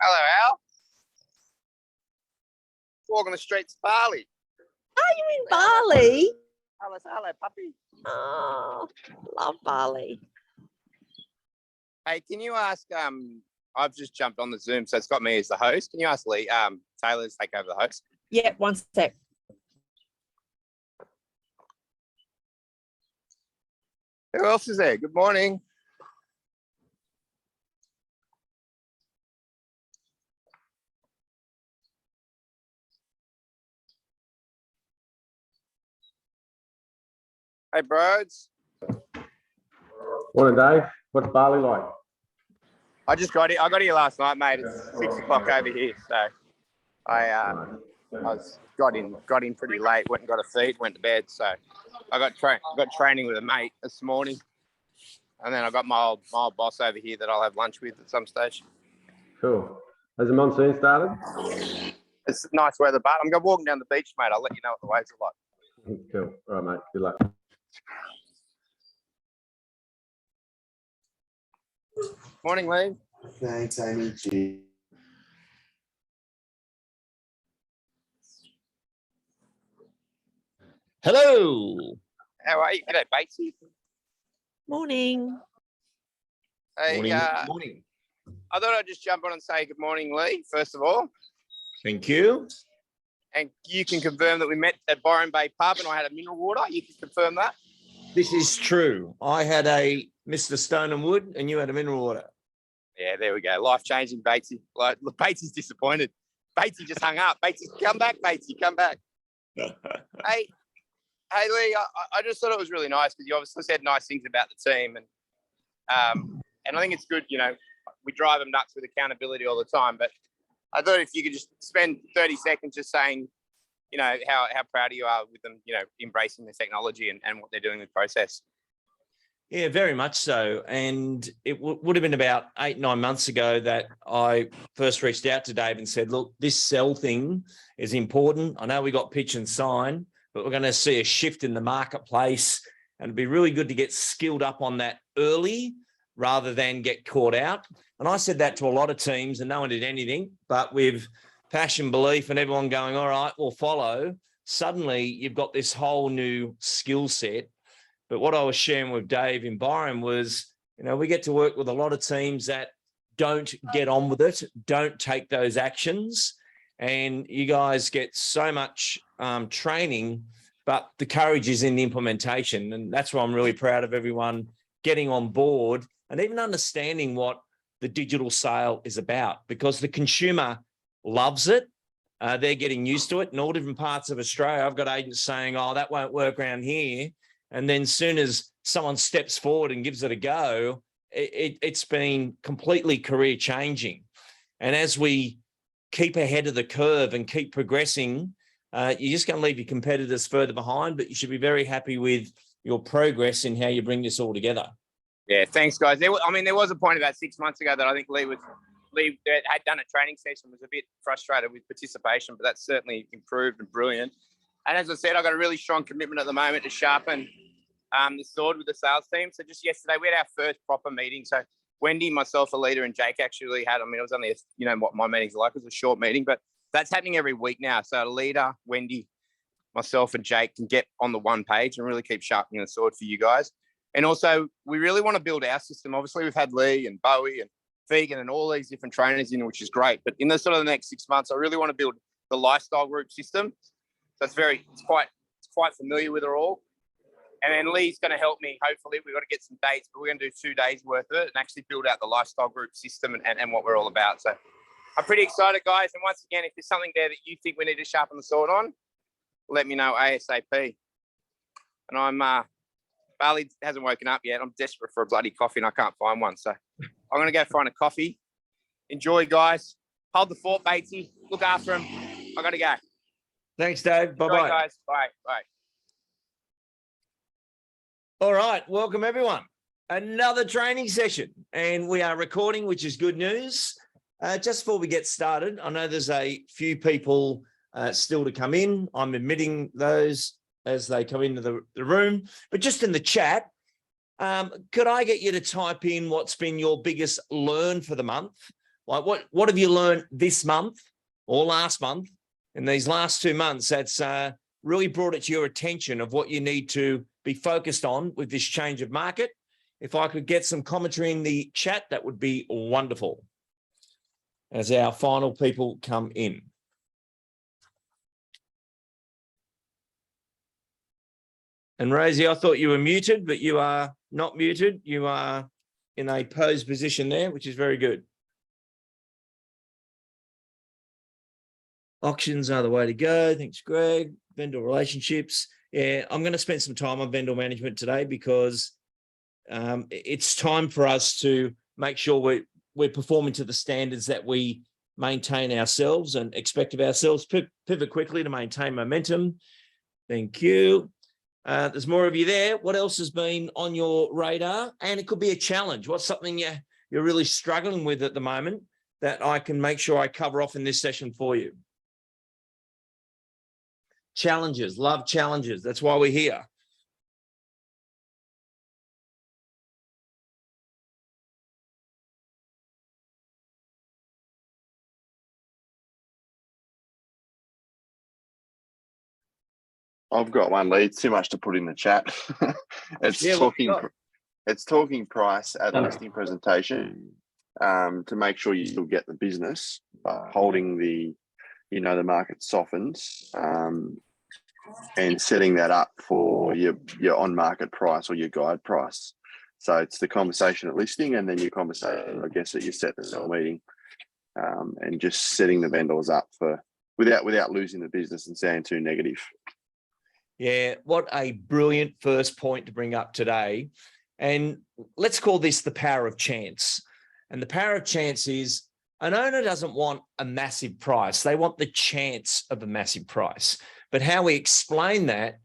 Hello, Al. Walking the streets of Bali. Are you in Bali? Hello, puppy. Oh, love Bali. Hey, can you ask? I've just jumped on the Zoom, so it's got me as the host. Can you ask Lee, Taylor to take over the host? Yeah, one sec. Who else is there? Good morning. Hey, bros. Morning, Dave. What's Bali like? I just got here. I got here last night, mate. It's 6 o'clock over here, so I got in pretty late. Went and got a feed. Went to bed. So I got training with a mate this morning, and then I got my old boss over here that I'll have lunch with at some stage. Cool. Has the monsoon started? It's nice weather, but I'm walking down the beach, mate. I'll let you know what the waves are like. Cool. All right, mate. Good luck. Morning, Lee. Thanks, Amy G. Hello. How are you? G'day, Batesy. Morning. Hey, Morning. I thought I'd just jump on and say good morning, Lee, first of all. Thank you. And you can confirm that we met at Byron Bay Pub and I had a mineral water. You can confirm that? This is true. I had a Mr. Stone and Wood and you had a mineral water. Yeah, there we go. Life-changing, Batesy. Look, Batesy's disappointed. Batesy just hung up. Batesy, come back, Batesy, come back. Hey, Lee, I just thought it was really nice because you obviously said nice things about the team. And I think it's good, we drive them nuts with accountability all the time. But I thought if you could just spend 30 seconds just saying, how proud you are with them, embracing the technology and what they're doing with the process. Yeah, very much so. And it would have been about 8-9 months ago that I first reached out to Dave and said, look, this cell thing is important. I know we got pitch and sign, but we're going to see a shift in the marketplace. And it'd be really good to get skilled up on that early rather than get caught out. And I said that to a lot of teams and no one did anything, but with passion, belief and everyone going, all right, we'll follow. Suddenly you've got this whole new skill set. But what I was sharing with Dave in Byron was, we get to work with a lot of teams that don't get on with it, don't take those actions. And you guys get so much training, but the courage is in the implementation. And that's why I'm really proud of everyone getting on board and even understanding what the digital sale is about, because the consumer loves it. They're getting used to it in all different parts of Australia. I've got agents saying, oh, that won't work around here. And then soon as someone steps forward and gives it a go, it's been completely career changing. And as we keep ahead of the curve and keep progressing, you're just going to leave your competitors further behind, but you should be very happy with your progress in how you bring this all together. Yeah, thanks, guys. There was a point about 6 months ago that I think Lee had done a training session, was a bit frustrated with participation, but that's certainly improved and brilliant. And as I said, I've got a really strong commitment at the moment to sharpen the sword with the sales team. So just yesterday, we had our first proper meeting. So Wendy, myself, Alita, and Jake actually had, it was only, what my meetings are like. It was a short meeting, but that's happening every week now. So Alita, Wendy, myself, and Jake can get on the one page and really keep sharpening the sword for you guys. And also, we really want to build our system. Obviously, we've had Lee and Bowie and Vegan and all these different trainers in, which is great. But in the sort of the next 6 months, I really want to build the lifestyle group system. So it's quite familiar with it all. And then Lee's going to help me. Hopefully, we've got to get some dates, but we're going to do 2 days worth of it and actually build out the lifestyle group system and what we're all about. So I'm pretty excited, guys. And once again, if there's something there that you think we need to sharpen the sword on, let me know ASAP. And I'm Barley hasn't woken up yet. I'm desperate for a bloody coffee and I can't find one. So I'm going to go find a coffee. Enjoy, guys. Hold the fort, Batesy. Look after him. I got to go. Thanks, Dave. Enjoy, Bye-bye. guys. Bye. Bye. All right. Welcome, everyone. Another training session. And we are recording, which is good news. Just before we get started, I know there's a few people still to come in. I'm admitting those as they come into the room. But just in the chat, could I get you to type in what's been your biggest learn for the month? Like what have you learned this month or last month, in these last 2 months, that's really brought it to your attention of what you need to be focused on with this change of market? If I could get some commentary in the chat, that would be wonderful as our final people come in. And Rosie, I thought you were muted, but you are not muted. You are in a posed position there, which is very good. Auctions are the way to go. Thanks, Greg. Vendor relationships. Yeah, I'm going to spend some time on vendor management today because it's time for us to make sure we're performing to the standards that we maintain ourselves and expect of ourselves. Pivot quickly to maintain momentum. Thank you. There's more of you there. What else has been on your radar? And it could be a challenge. What's something you're really struggling with at the moment that I can make sure I cover off in this session for you? Challenges, love challenges. That's why we're here. I've got one lead. Too much to put in the chat. It's talking price at a listing presentation to make sure you still get the business, but holding the market softens and setting that up for your on market price or your guide price. So it's the conversation at listing and then your conversation, I guess, that you set the sell meeting and just setting the vendors up for without losing the business and sounding too negative. Yeah, what a brilliant first point to bring up today. And let's call this the power of chance. And the power of chance is an owner doesn't want a massive price. They want the chance of a massive price. But how we explain that,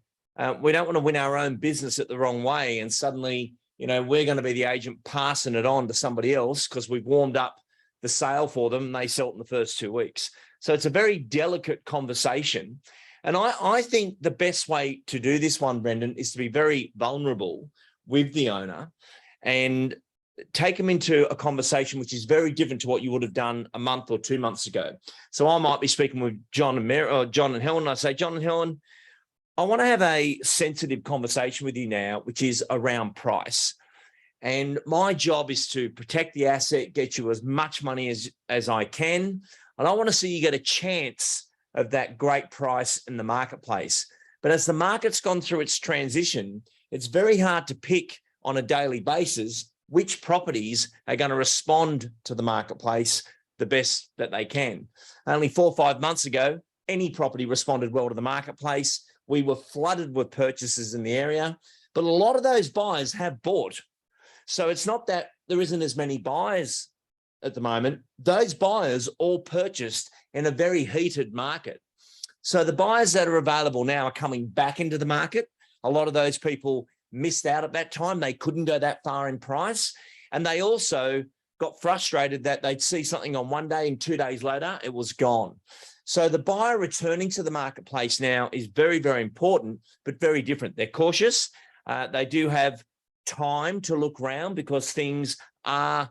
we don't want to win our own business at the wrong way. And suddenly, we're going to be the agent passing it on to somebody else because we've warmed up the sale for them and they sell it in the first 2 weeks. So it's a very delicate conversation. And I think the best way to do this one, Brendan, is to be very vulnerable with the owner and take them into a conversation which is very different to what you would have done a month or 2 months ago. So I might be speaking with John and Helen, and I say, John and Helen, I want to have a sensitive conversation with you now, which is around price. And my job is to protect the asset, get you as much money as I can. And I want to see you get a chance of that great price in the marketplace. But as the market's gone through its transition, it's very hard to pick on a daily basis which properties are going to respond to the marketplace the best that they can. Only 4 or 5 months ago, any property responded well to the marketplace. We were flooded with purchases in the area, but a lot of those buyers have bought. So it's not that there isn't as many buyers at the moment. Those buyers all purchased in a very heated market. So the buyers that are available now are coming back into the market. A lot of those people missed out at that time. They couldn't go that far in price. And they also got frustrated that they'd see something on one day and 2 days later, it was gone. So the buyer returning to the marketplace now is very, very important, but very different. They're cautious. They do have time to look around because things are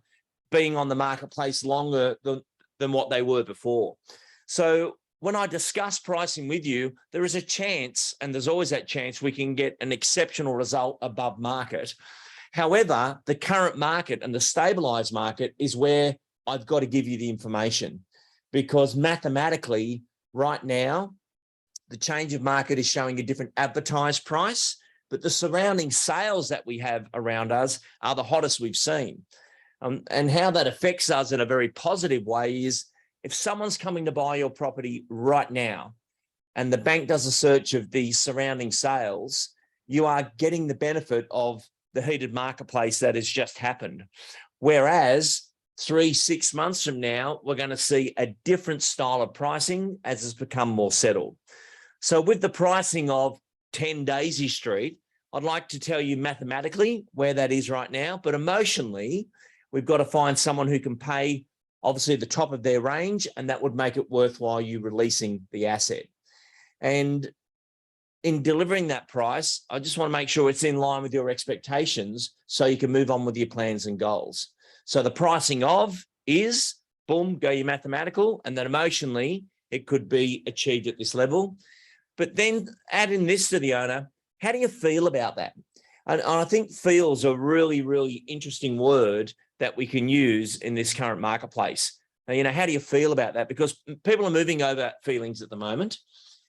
being on the marketplace longer than what they were before. So when I discuss pricing with you, there is a chance, and there's always that chance, we can get an exceptional result above market. However, the current market and the stabilized market is where I've got to give you the information, because mathematically right now, the change of market is showing a different advertised price, but the surrounding sales that we have around us are the hottest we've seen. And how that affects us in a very positive way is if someone's coming to buy your property right now and the bank does a search of the surrounding sales, you are getting the benefit of the heated marketplace that has just happened. Whereas 3-6 months from now, we're going to see a different style of pricing as it's become more settled. So with the pricing of 10 Daisy Street, I'd like to tell you mathematically where that is right now, but emotionally, we've got to find someone who can pay obviously the top of their range, and that would make it worthwhile you releasing the asset. And in delivering that price, I just want to make sure it's in line with your expectations so you can move on with your plans and goals. So the pricing of is, boom, go your mathematical, and then emotionally, it could be achieved at this level. But then adding this to the owner, how do you feel about that? And I think feel is a really, really interesting word that we can use in this current marketplace. Now, how do you feel about that? Because people are moving over feelings at the moment.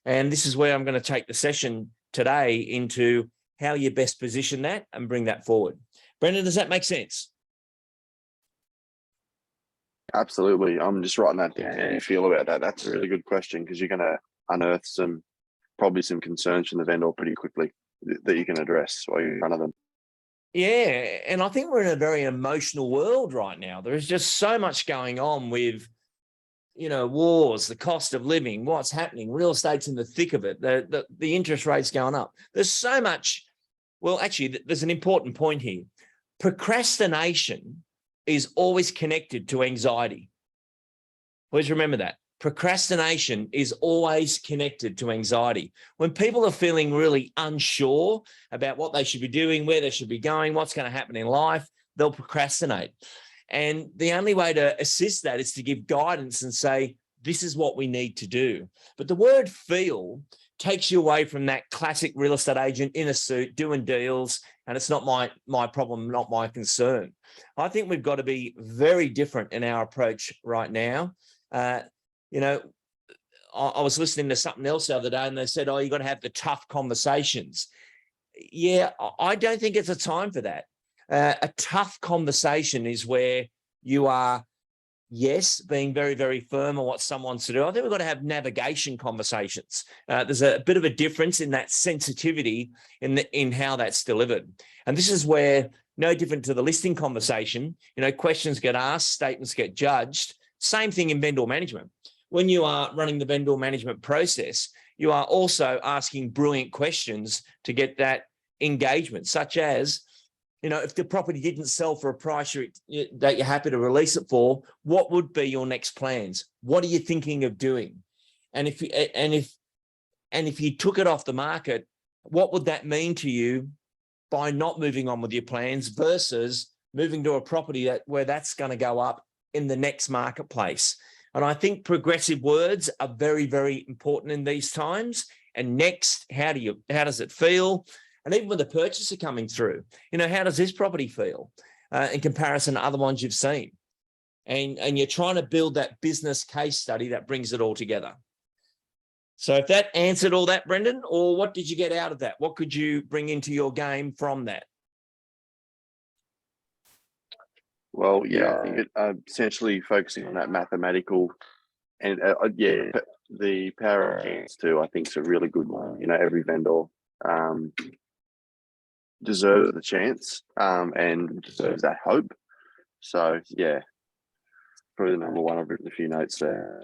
And this is where I'm going to take the session today into how you best position that and bring that forward. Brendan, does that make sense? Absolutely. I'm just writing that down. How do you feel about that? That's a really good question, because you're going to unearth probably some concerns from the vendor pretty quickly that you can address while you're in front of them. Yeah, and I think we're in a very emotional world right now. There's just so much going on with, wars, the cost of living, what's happening, real estate's in the thick of it, the interest rates going up. There's so much. Well, actually, there's an important point here. Procrastination is always connected to anxiety. Please remember that. Procrastination is always connected to anxiety. When people are feeling really unsure about what they should be doing, where they should be going, what's going to happen in life, they'll procrastinate. And the only way to assist that is to give guidance and say, this is what we need to do. But the word feel takes you away from that classic real estate agent in a suit doing deals, and it's not my problem, not my concern. I think we've got to be very different in our approach right now. I was listening to something else the other day, and they said, you've got to have the tough conversations. Yeah, I don't think it's a time for that. A tough conversation is where you are, yes, being very, very firm on what someone wants to do. I think we've got to have navigation conversations. There's a bit of a difference in that sensitivity in how that's delivered. And this is where, no different to the listing conversation, questions get asked, statements get judged. Same thing in vendor management. When you are running the vendor management process, you are also asking brilliant questions to get that engagement, such as, if the property didn't sell for a price that you're happy to release it for, what would be your next plans? What are you thinking of doing? And if you took it off the market, what would that mean to you by not moving on with your plans versus moving to a property where that's going to go up in the next marketplace? And I think progressive words are very, very important in these times. And next, how does it feel? And even with the purchaser coming through, how does this property feel in comparison to other ones you've seen? And you're trying to build that business case study that brings it all together. So if that answered all that, Brendan, or what did you get out of that? What could you bring into your game from that? Well, yeah, I think it essentially focusing on that mathematical and the power of chance too, I think is a really good one. Every vendor deserves the chance and deserves that hope. So yeah, probably the number one. I've written a few notes there.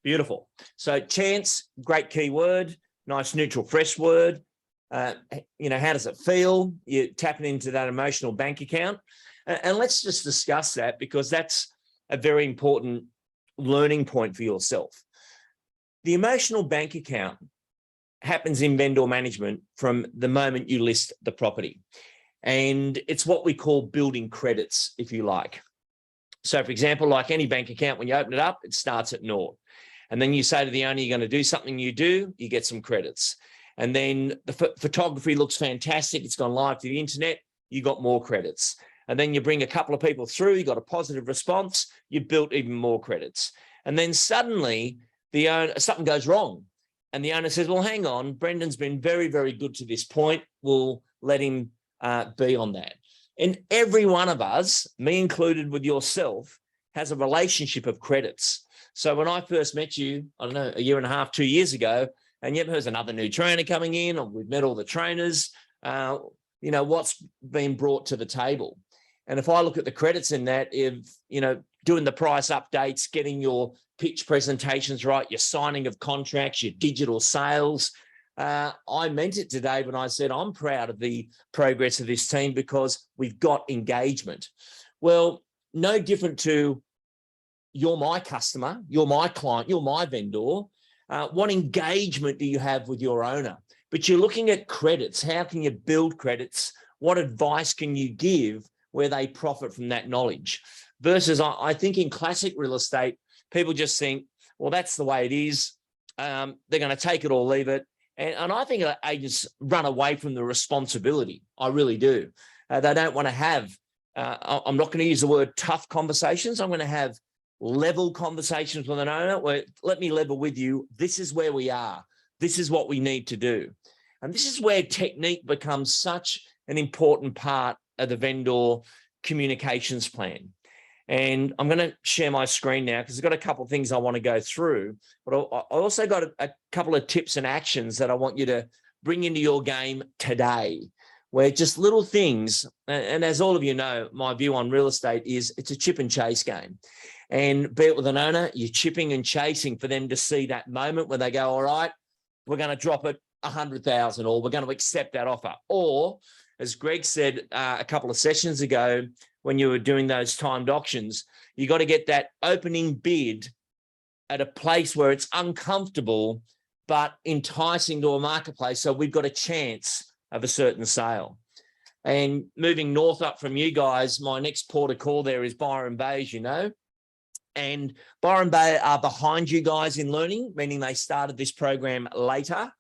Beautiful. So chance, great key word, nice neutral fresh word. How does it feel? You're tapping into that emotional bank account. And let's just discuss that, because that's a very important learning point for yourself. The emotional bank account happens in vendor management from the moment you list the property. And it's what we call building credits, if you like. So for example, like any bank account, when you open it up, it starts at 0. And then you say to the owner, you're going to do something, you get some credits. And then the photography looks fantastic. It's gone live to the internet. You got more credits. And then you bring a couple of people through, you got a positive response, you built even more credits. And then suddenly the owner, something goes wrong. And the owner says, well, hang on, Brendan's been very, very good to this point. We'll let him be on that. And every one of us, me included with yourself, has a relationship of credits. So when I first met you, I don't know, a year and a half, 2 years ago, and yet there's another new trainer coming in, or we've met all the trainers, what's been brought to the table. And if I look at the credits in that, if, doing the price updates, getting your pitch presentations right, your signing of contracts, your digital sales, I meant it today when I said I'm proud of the progress of this team because we've got engagement. Well, no different to you're my customer, you're my client, you're my vendor. What engagement do you have with your owner? But you're looking at credits. How can you build credits? What advice can you give where they profit from that knowledge? Versus, I think in classic real estate, people just think, well, that's the way it is. They're going to take it or leave it. And I think agents run away from the responsibility. I really do. They don't want to have, I'm not going to use the word tough conversations. I'm going to have level conversations with an owner where, let me level with you. This is where we are. This is what we need to do. And this is where technique becomes such an important part of the vendor communications plan. And I'm going to share my screen now because I've got a couple of things I want to go through, but I also got a couple of tips and actions that I want you to bring into your game today, where just little things, and as all of you know, my view on real estate is it's a chip and chase game. And be it with an owner, you're chipping and chasing for them to see that moment when they go, all right, we're going to drop it 100,000 or we're going to accept that offer. Or as Greg said a couple of sessions ago, when you were doing those timed auctions, you got to get that opening bid at a place where it's uncomfortable, but enticing to a marketplace. So we've got a chance of a certain sale. And moving north up from you guys, my next port of call there is Byron Bay, as you know. And Byron Bay are behind you guys in learning, meaning they started this program later.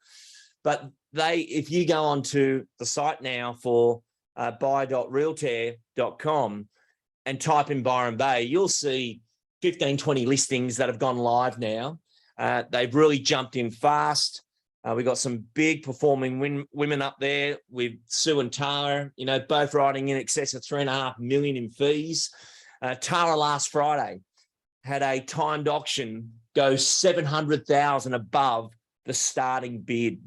But if you go onto the site now for buy.realtor.com and type in Byron Bay, you'll see 15, 20 listings that have gone live now. They've really jumped in fast. We've got some big performing women up there with Sue and Tara, both writing in excess of 3.5 million in fees. Tara last Friday had a timed auction go 700,000 above the starting bid.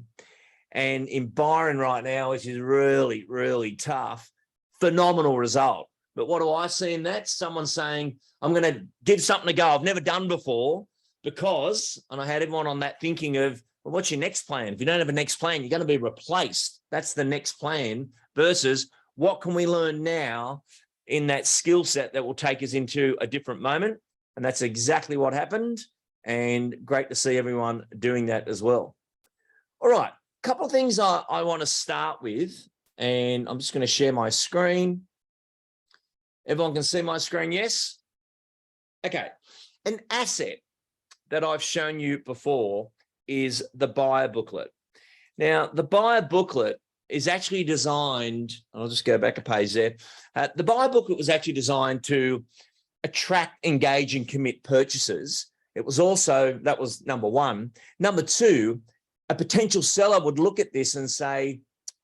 And in Byron right now, which is really, really tough, phenomenal result. But what do I see in that? Someone saying, I'm going to give something a go I've never done before because, and I had everyone on that thinking of, well, what's your next plan? If you don't have a next plan, you're going to be replaced. That's the next plan versus what can we learn now in that skill set that will take us into a different moment. And that's exactly what happened. And great to see everyone doing that as well. All right. Couple of things I want to start with, and I'm just going to share my screen. Everyone can see my screen, yes? Okay. An asset that I've shown you before is the buyer booklet. Now, the buyer booklet is actually designed, I'll just go back a page there. The buyer booklet was actually designed to attract, engage, and commit purchasers. It was also, that was number one. Number two, a potential seller would look at this and say,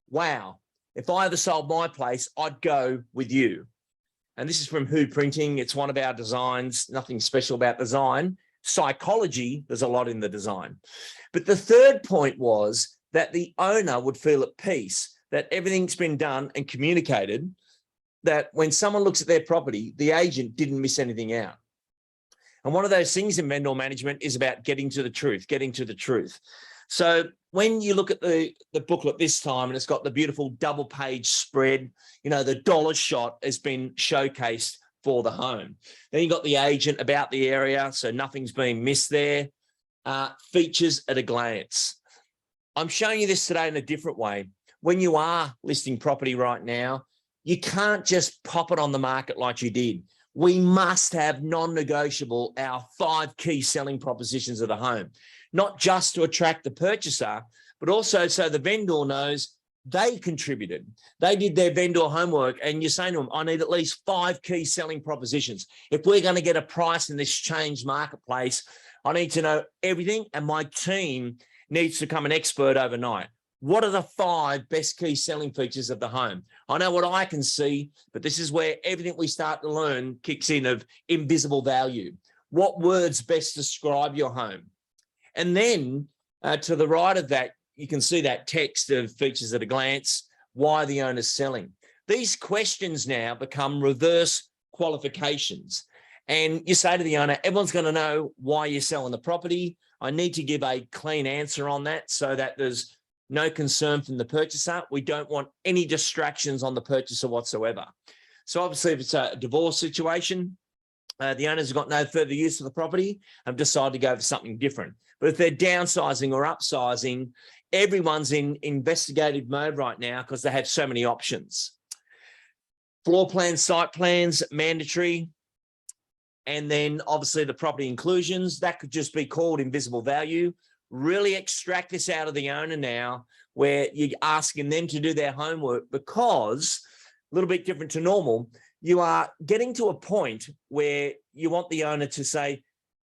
wow, if I ever sold my place, I'd go with you. And this is from Who Printing. It's one of our designs, nothing special about design. Psychology, there's a lot in the design. But the third point was that the owner would feel at peace that everything's been done and communicated, that when someone looks at their property, the agent didn't miss anything out. And one of those things in vendor management is about getting to the truth. So when you look at the booklet this time, and it's got the beautiful double page spread, the dollar shot has been showcased for the home. Then you got the agent about the area, so nothing's being missed there. Features at a glance. I'm showing you this today in a different way. When you are listing property right now, you can't just pop it on the market like you did. We must have non-negotiable our 5 key selling propositions of the home. Not just to attract the purchaser, but also so the vendor knows they contributed. They did their vendor homework, and you're saying to them, I need at least 5 key selling propositions. If we're going to get a price in this changed marketplace, I need to know everything, and my team needs to become an expert overnight. What are the 5 best key selling features of the home? I know what I can see, but this is where everything we start to learn kicks in of invisible value. What words best describe your home? And then to the right of that, you can see that text of features at a glance. why the owner's selling. These questions now become reverse qualifications. And you say to the owner, everyone's going to know why you're selling the property. I need to give a clean answer on that so that there's no concern from the purchaser. We don't want any distractions on the purchaser whatsoever. So obviously, if it's a divorce situation, the owners have got no further use for the property and decided to go for something different. But if they're downsizing or upsizing, everyone's in investigative mode right now because they have so many options. Floor plans, site plans, mandatory. And then obviously the property inclusions, that could just be called invisible value. Really extract this out of the owner now, where you're asking them to do their homework, because a little bit different to normal, you are getting to a point where you want the owner to say,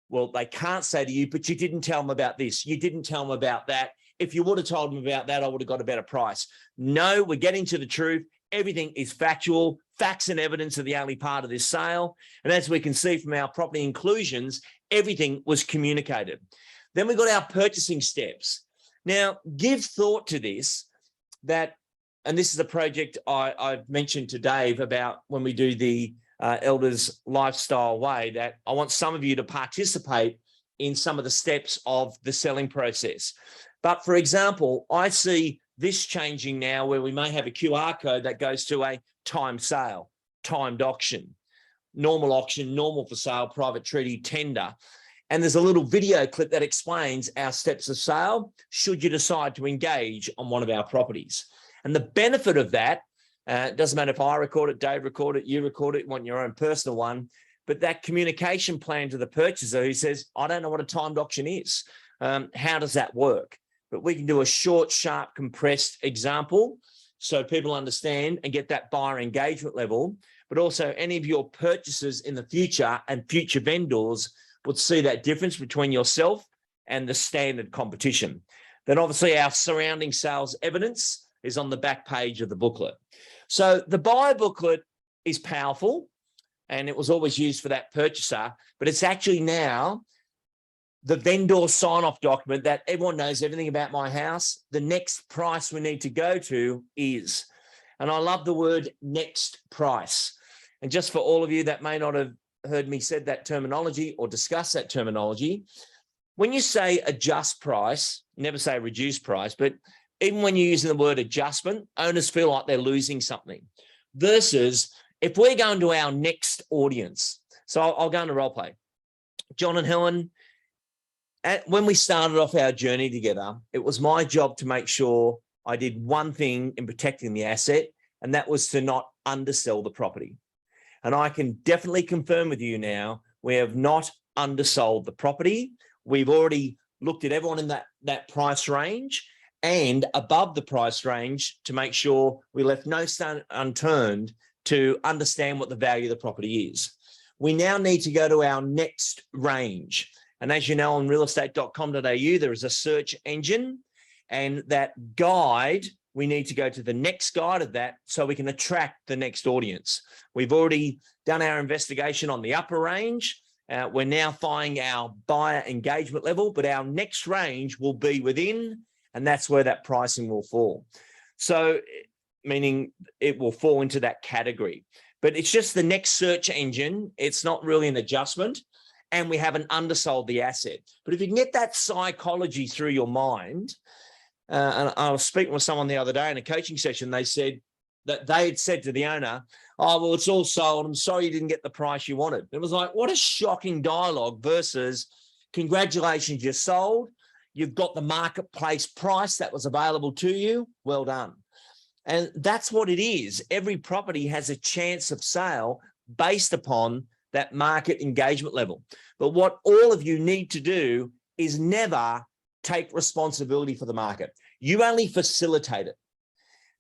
well, they can't say to you, but you didn't tell them about this. You didn't tell them about that. If you would have told them about that, I would have got a better price. No, we're getting to the truth. Everything is factual. Facts and evidence are the only part of this sale. And as we can see from our property inclusions, everything was communicated. Then we've got our purchasing steps. Now, give thought to this, that, and this is a project I've mentioned to Dave about when we do the Elders Lifestyle Way, that I want some of you to participate in some of the steps of the selling process. But for example, I see this changing now, where we may have a QR code that goes to a timed sale, timed auction, normal for sale, private treaty, tender. And there's a little video clip that explains our steps of sale should you decide to engage on one of our properties. And the benefit of that, it doesn't matter if I record it, Dave record it, you record it, you want your own personal one, but that communication plan to the purchaser who says, I don't know what a timed auction is. How does that work? But we can do a short, sharp, compressed example so people understand and get that buyer engagement level, but also any of your purchasers in the future and future vendors would see that difference between yourself and the standard competition. Then obviously our surrounding sales evidence is on the back page of the booklet. So the buyer booklet is powerful, and it was always used for that purchaser, but it's actually now the vendor sign-off document that everyone knows everything about my house. The next price we need to go to is, and I love the word next price. And just for all of you that may not have heard me said that terminology or discuss that terminology, when you say adjust price, never say reduce price, but even when you're using the word adjustment, owners feel like they're losing something. Versus if we're going to our next audience, so I'll go into role play. John and Helen, when we started off our journey together, it was my job to make sure I did one thing in protecting the asset, and that was to not undersell the property. And I can definitely confirm with you now, we have not undersold the property. We've already looked at everyone in that price range and above the price range to make sure we left no stone unturned to understand what the value of the property is. We now need to go to our next range. And as you know, on realestate.com.au, there is a search engine, and that guide, we need to go to the next guide of that so we can attract the next audience. We've already done our investigation on the upper range. We're now finding our buyer engagement level, but our next range will be within, and that's where that pricing will fall. So, meaning it will fall into that category. But it's just the next search engine. It's not really an adjustment. And we haven't undersold the asset. But if you can get that psychology through your mind, and I was speaking with someone the other day in a coaching session, they said that they had said to the owner, oh, well, it's all sold. I'm sorry you didn't get the price you wanted. It was like, what a shocking dialogue versus congratulations, you're sold. You've got the marketplace price that was available to you. Well done. And that's what it is. Every property has a chance of sale based upon that market engagement level. But what all of you need to do is never take responsibility for the market. You only facilitate it.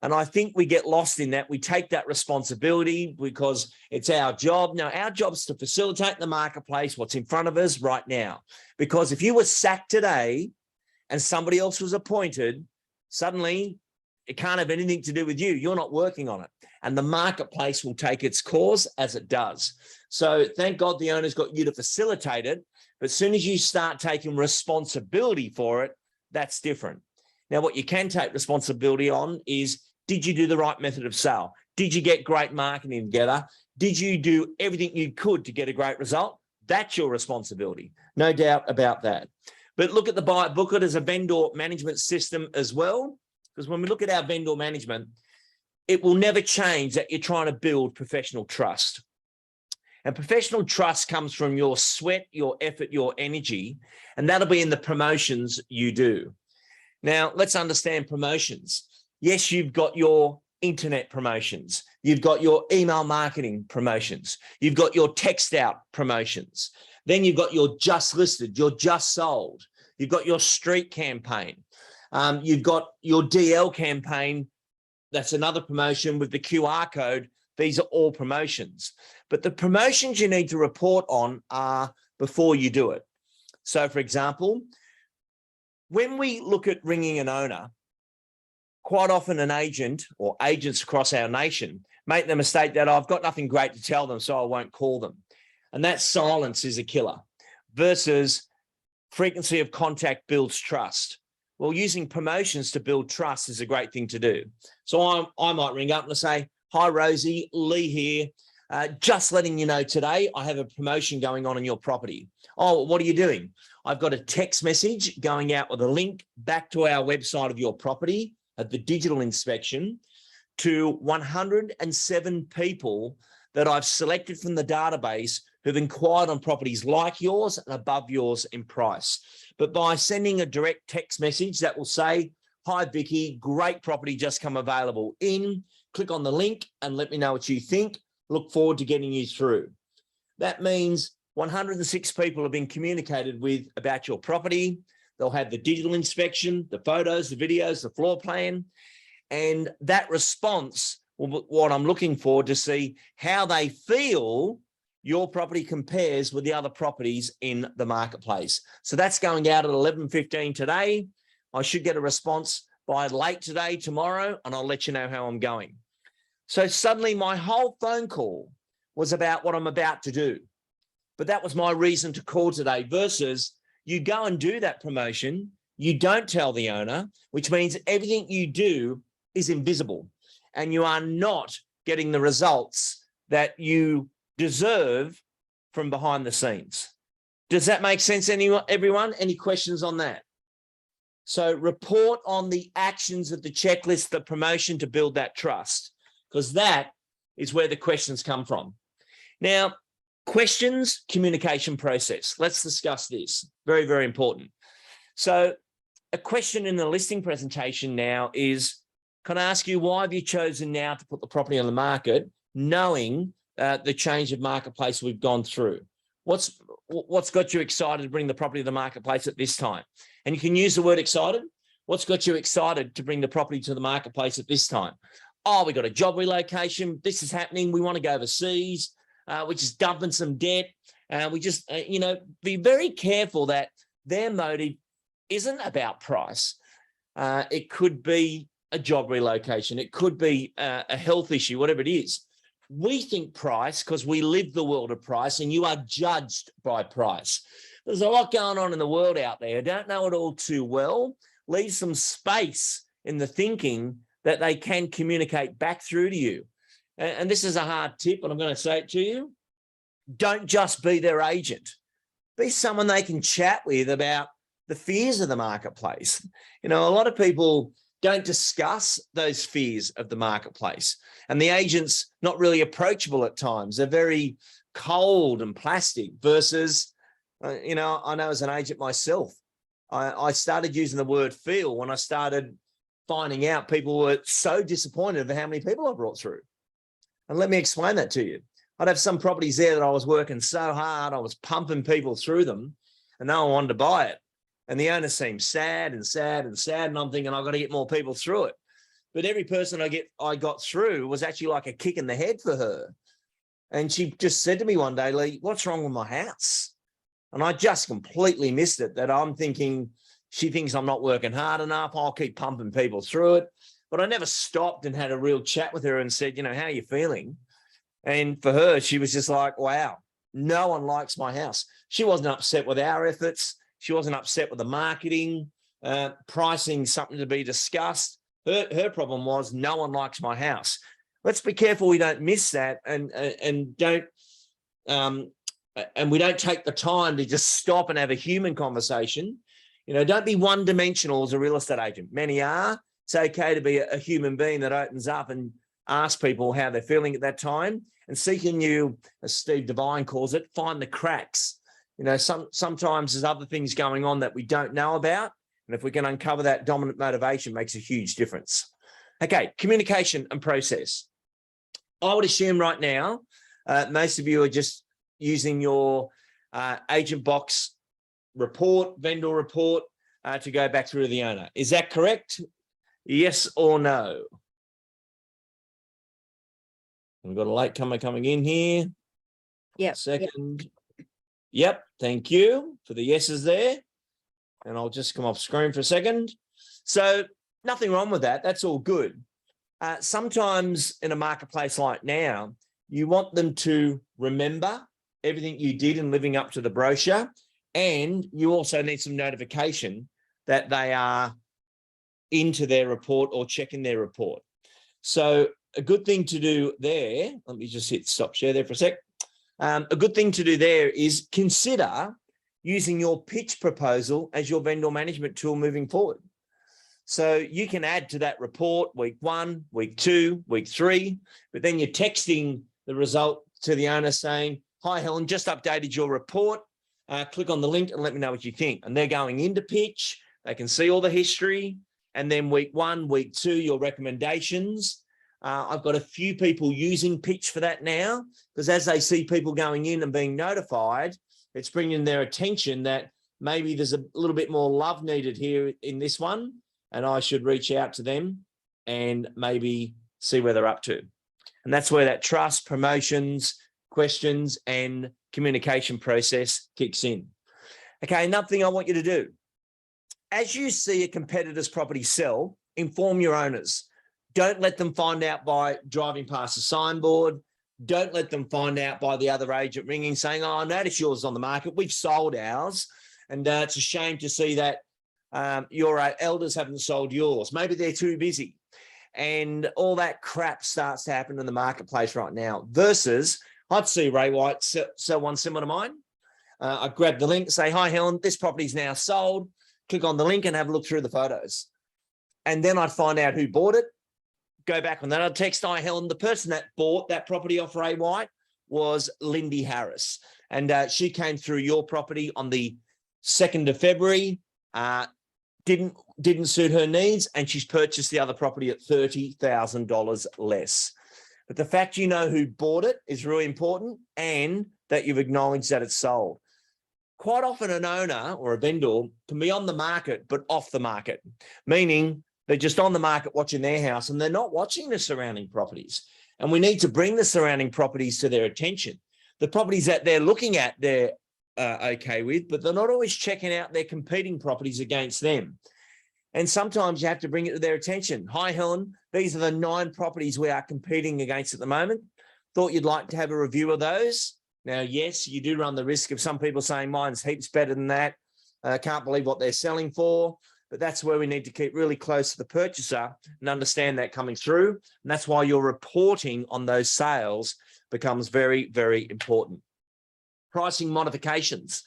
And I think we get lost in that. We take that responsibility because it's our job. No, our job is to facilitate the marketplace, what's in front of us right now. Because if you were sacked today and somebody else was appointed, suddenly it can't have anything to do with you. You're not working on it. And the marketplace will take its course as it does. So thank God the owner's got you to facilitate it. But as soon as you start taking responsibility for it, that's different. Now, what you can take responsibility on is Did you do the right method of sale? Did you get great marketing together? Did you do everything you could to get a great result? That's your responsibility. No doubt about that. But look at the buy it, book it as a vendor management system as well. Because when we look at our vendor management, it will never change that you're trying to build professional trust. And professional trust comes from your sweat, your effort, your energy, and that'll be in the promotions you do. Now, let's understand promotions. Yes, you've got your internet promotions. You've got your email marketing promotions. You've got your text out promotions. Then you've got your just listed, your just sold. You've got your street campaign. You've got your DL campaign. That's another promotion with the QR code. These are all promotions. But the promotions you need to report on are before you do it. So, for example, when we look at ringing an owner, quite often an agent or agents across our nation make the mistake that I've got nothing great to tell them, so I won't call them. And that silence is a killer versus frequency of contact builds trust. Well, using promotions to build trust is a great thing to do. So I might ring up and say, hi, Rosie, Lee here. Just letting you know today, I have a promotion going on in your property. Oh, what are you doing? I've got a text message going out with a link back to our website of your property at the digital inspection to 107 people that I've selected from the database who've inquired on properties like yours and above yours in price. But by sending a direct text message that will say, hi, Vicky, great property just come available in, click on the link and let me know what you think. Look forward to getting you through. That means 106 people have been communicated with about your property. They'll have the digital inspection, the photos, the videos, the floor plan, and that response, what I'm looking for to see how they feel your property compares with the other properties in the marketplace. So that's going out at 11:15 today. I should get a response by late today, tomorrow, and I'll let you know how I'm going. So suddenly my whole phone call was about what I'm about to do. But that was my reason to call today versus you go and do that promotion, you don't tell the owner, which means everything you do is invisible and you are not getting the results that you deserve from behind the scenes. Does that make sense, everyone? Any questions on that? So report on the actions of the checklist, the promotion to build that trust, because that is where the questions come from. Now, questions, communication process. Let's discuss this. Very, very important. So a question in the listing presentation now is, can I ask you, why have you chosen now to put the property on the market, knowing the change of marketplace we've gone through? What's got you excited to bring the property to the marketplace at this time? And you can use the word excited. What's got you excited to bring the property to the marketplace at this time? Oh, we got a job relocation. This is happening. We want to go overseas. We're just dumping some debt. We just, be very careful that their motive isn't about price. It could be a job relocation. It could be a health issue, whatever it is. We think price because we live the world of price, and you are judged by price. There's a lot going on in the world out there. Don't know it all too well. Leave some space in the thinking that they can communicate back through to you. And this is a hard tip, and I'm going to say it to you. Don't just be their agent. Be someone they can chat with about the fears of the marketplace. A lot of people don't discuss those fears of the marketplace, and the agent's not really approachable at times. They're very cold and plastic versus, I know as an agent myself, I started using the word feel when I started finding out people were so disappointed of how many people I brought through. And let me explain that to you. I'd have some properties there that I was working so hard, I was pumping people through them, and no one wanted to buy it. And the owner seemed sad and sad and sad, and I'm thinking I've got to get more people through it. But every person I got through was actually like a kick in the head for her. And she just said to me one day, Lee, what's wrong with my house? And I just completely missed it, that I'm thinking she thinks I'm not working hard enough. I'll keep pumping people through it. But I never stopped and had a real chat with her and said, how are you feeling? And for her, she was just like, wow, no one likes my house. She wasn't upset with our efforts. She wasn't upset with the marketing, pricing, something to be discussed. Her problem was no one likes my house. Let's be careful we don't miss that and don't and we don't take the time to just stop and have a human conversation. You know, don't be one-dimensional as a real estate agent. Many are. It's okay to be a human being that opens up and asks people how they're feeling at that time, and seeking you, as Steve Devine calls it, find the cracks. You know, sometimes there's other things going on that we don't know about. And if we can uncover that dominant motivation, makes a huge difference. Okay, communication and process. I would assume right now, most of you are just using your agent box report, vendor report, to go back through to the owner. Is that correct? Yes or no? We've got a latecomer coming in here. Yeah. Second. Yep. Thank you for the yeses there. And I'll just come off screen for a second. So nothing wrong with that. That's all good. Sometimes in a marketplace like now, you want them to remember everything you did in living up to the brochure. And you also need some notification that they are into their report or checking their report. So a good thing to do there, let me just hit stop share there for a sec. A good thing to do there is consider using your pitch proposal as your vendor management tool moving forward. So you can add to that report week 1, week 2, week 3, but then you're texting the result to the owner saying, "Hi, Helen, just updated your report. Click on the link and let me know what you think." And they're going into pitch. They can see all the history. And then week 1, week 2, your recommendations. I've got a few people using pitch for that now, because as they see people going in and being notified, it's bringing their attention that maybe there's a little bit more love needed here in this one, and I should reach out to them and maybe see where they're up to. And that's where that trust, promotions, questions, and communication process kicks in. Okay, another thing I want you to do. As you see a competitor's property sell, inform your owners. Don't let them find out by driving past a signboard. Don't let them find out by the other agent ringing saying, "Oh, I noticed yours is on the market. We've sold ours. And it's a shame to see that your elders haven't sold yours. Maybe they're too busy." And all that crap starts to happen in the marketplace right now. Versus, I'd see Ray White sell one similar to mine. I grab the link, say, "Hi, Helen, this property's now sold." Click on the link and have a look through the photos. And then I'd find out who bought it. Go back on that. I'd text, "Hi, Helen, the person that bought that property off Ray White was Lindy Harris. And she came through your property on the 2nd of February. Didn't suit her needs, and she's purchased the other property at $30,000 less." But the fact you know who bought it is really important, and that you've acknowledged that it's sold. Quite often an owner or a vendor can be on the market, but off the market, meaning they're just on the market watching their house and they're not watching the surrounding properties. And we need to bring the surrounding properties to their attention. The properties that they're looking at, they're okay with, but they're not always checking out their competing properties against them. And sometimes you have to bring it to their attention. "Hi, Helen, these are the 9 properties we are competing against at the moment. Thought you'd like to have a review of those." Now, yes, you do run the risk of some people saying mine's heaps better than that. Can't believe what they're selling for. But that's where we need to keep really close to the purchaser and understand that coming through. And that's why your reporting on those sales becomes very, very important. Pricing modifications.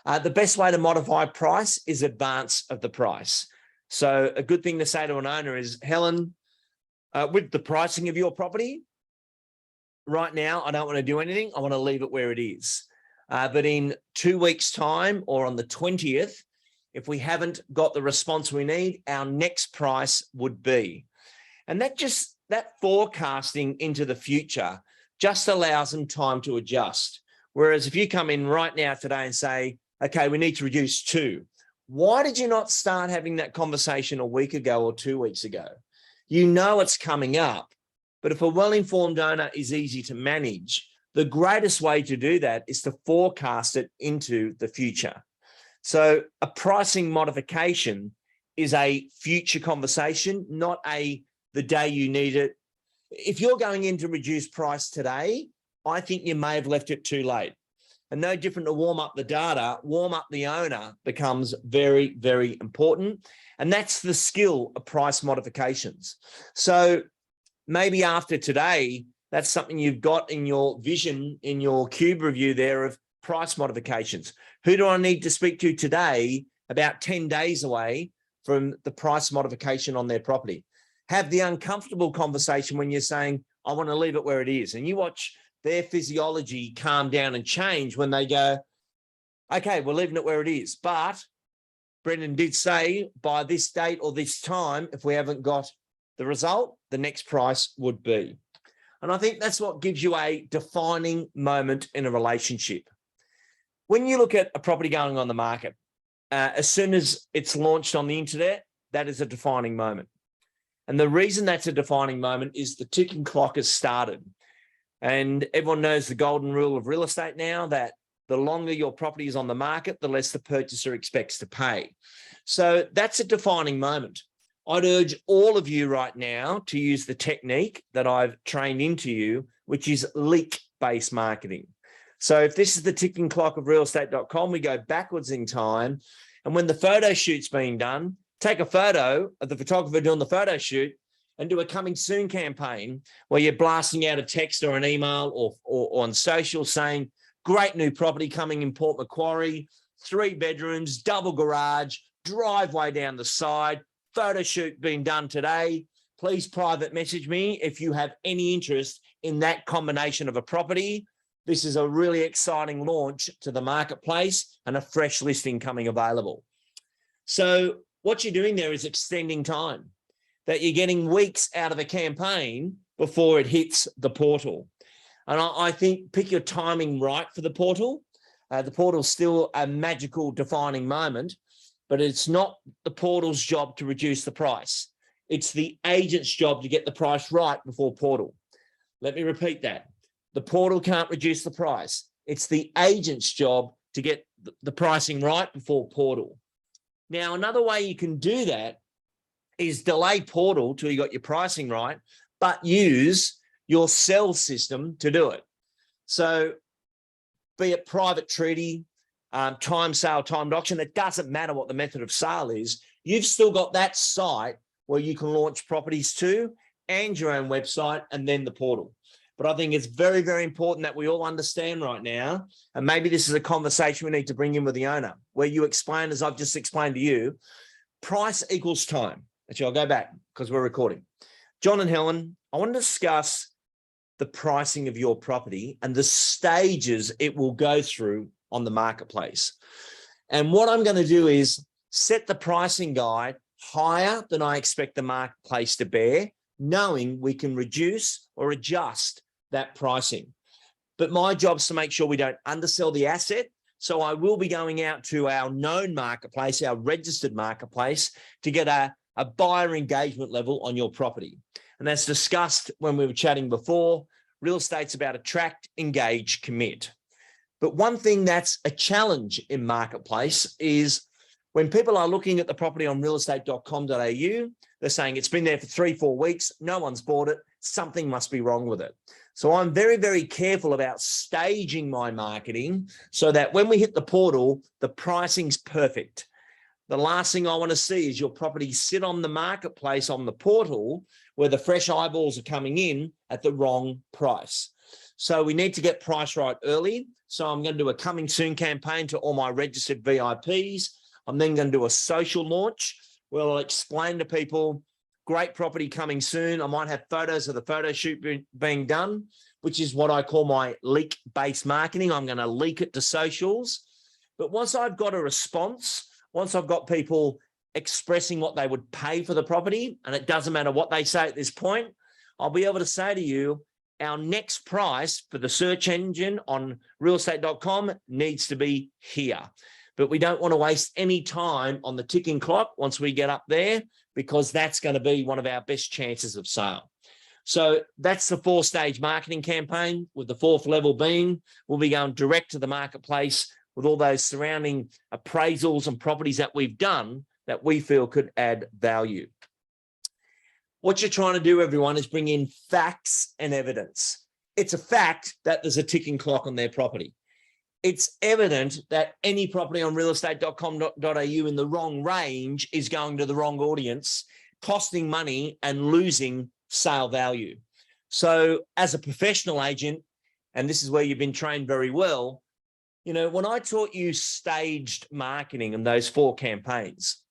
The best way to modify price is advance of the price. So a good thing to say to an owner is, "Helen, with the pricing of your property, right now, I don't want to do anything. I want to leave it where it is. But in 2 weeks' time or on the 20th, if we haven't got the response we need, our next price would be." And that forecasting into the future just allows them time to adjust. Whereas if you come in right now today and say, "Okay, we need to reduce 2. Why did you not start having that conversation a week ago or 2 weeks ago? You know it's coming up. But if a well-informed owner is easy to manage, the greatest way to do that is to forecast it into the future. So a pricing modification is a future conversation, not the day you need it. If you're going in to reduce price today, I think you may have left it too late. And no different to warm up the data, warm up the owner becomes very, very important. And that's the skill of price modifications. So maybe after today, that's something you've got in your vision, in your cube review there of price modifications. Who do I need to speak to today about 10 days away from the price modification on their property? Have the uncomfortable conversation when you're saying, I want to leave it where it is. And you watch their physiology calm down and change when they go, okay, we're leaving it where it is. But Brendan did say by this date or this time, if we haven't got the result, the next price would be. And I think that's what gives you a defining moment in a relationship. When you look at a property going on the market, as soon as it's launched on the internet, that is a defining moment. And the reason that's a defining moment is the ticking clock has started. And everyone knows the golden rule of real estate now, that the longer your property is on the market, the less the purchaser expects to pay. So that's a defining moment. I'd urge all of you right now to use the technique that I've trained into you, which is leak-based marketing. So if this is the ticking clock of realestate.com, we go backwards in time. And when the photo shoot's being done, take a photo of the photographer doing the photo shoot and do a coming soon campaign where you're blasting out a text or an email or on social saying, great new property coming in Port Macquarie, 3 bedrooms, double garage, driveway down the side, photo shoot being done today. Please private message me if you have any interest in that combination of a property. This is a really exciting launch to the marketplace and a fresh listing coming available. So what you're doing there is extending time, that you're getting weeks out of a campaign before it hits the portal. And I think pick your timing right for the portal. The portal's still a magical defining moment, but it's not the portal's job to reduce the price. It's the agent's job to get the price right before portal. Let me repeat that. The portal can't reduce the price. It's the agent's job to get the pricing right before portal. Now, another way you can do that is delay portal till you got your pricing right, but use your sell system to do it. So be it private treaty, time sale, timed auction, it doesn't matter what the method of sale is. You've still got that site where you can launch properties to and your own website and then the portal. But I think it's very, very important that we all understand right now, and maybe this is a conversation we need to bring in with the owner, where you explain, as I've just explained to you, price equals time. Actually, I'll go back because we're recording. John and Helen, I want to discuss the pricing of your property and the stages it will go through on the marketplace. And what I'm going to do is set the pricing guide higher than I expect the marketplace to bear, knowing we can reduce or adjust that pricing. But my job is to make sure we don't undersell the asset. So I will be going out to our known marketplace, our registered marketplace, to get a buyer engagement level on your property. And as discussed when we were chatting before, real estate's about attract, engage, commit. But one thing that's a challenge in marketplace is when people are looking at the property on realestate.com.au, they're saying it's been there for 3-4 weeks, no one's bought it, something must be wrong with it. So I'm very, very careful about staging my marketing so that when we hit the portal, the pricing's perfect. The last thing I want to see is your property sit on the marketplace on the portal where the fresh eyeballs are coming in at the wrong price. So we need to get price right early. So I'm going to do a coming soon campaign to all my registered VIPs. I'm then going to do a social launch where I'll explain to people, great property coming soon. I might have photos of the photo shoot being done, which is what I call my leak-based marketing. I'm going to leak it to socials. But once I've got a response, once I've got people expressing what they would pay for the property, and it doesn't matter what they say at this point, I'll be able to say to you, our next price for the search engine on realestate.com needs to be here. But we don't want to waste any time on the ticking clock once we get up there, because that's going to be one of our best chances of sale. So that's the 4-stage marketing campaign, with the 4th level being, we'll be going direct to the marketplace with all those surrounding appraisals and properties that we've done that we feel could add value. What you're trying to do, everyone, is bring in facts and evidence. It's a fact that there's a ticking clock on their property. it's evident that any property on realestate.com.au in the wrong range is going to the wrong audience, costing money and losing sale value. So as a professional agent, and this is where you've been trained very well, you know, when I taught you staged marketing and those 4 campaigns,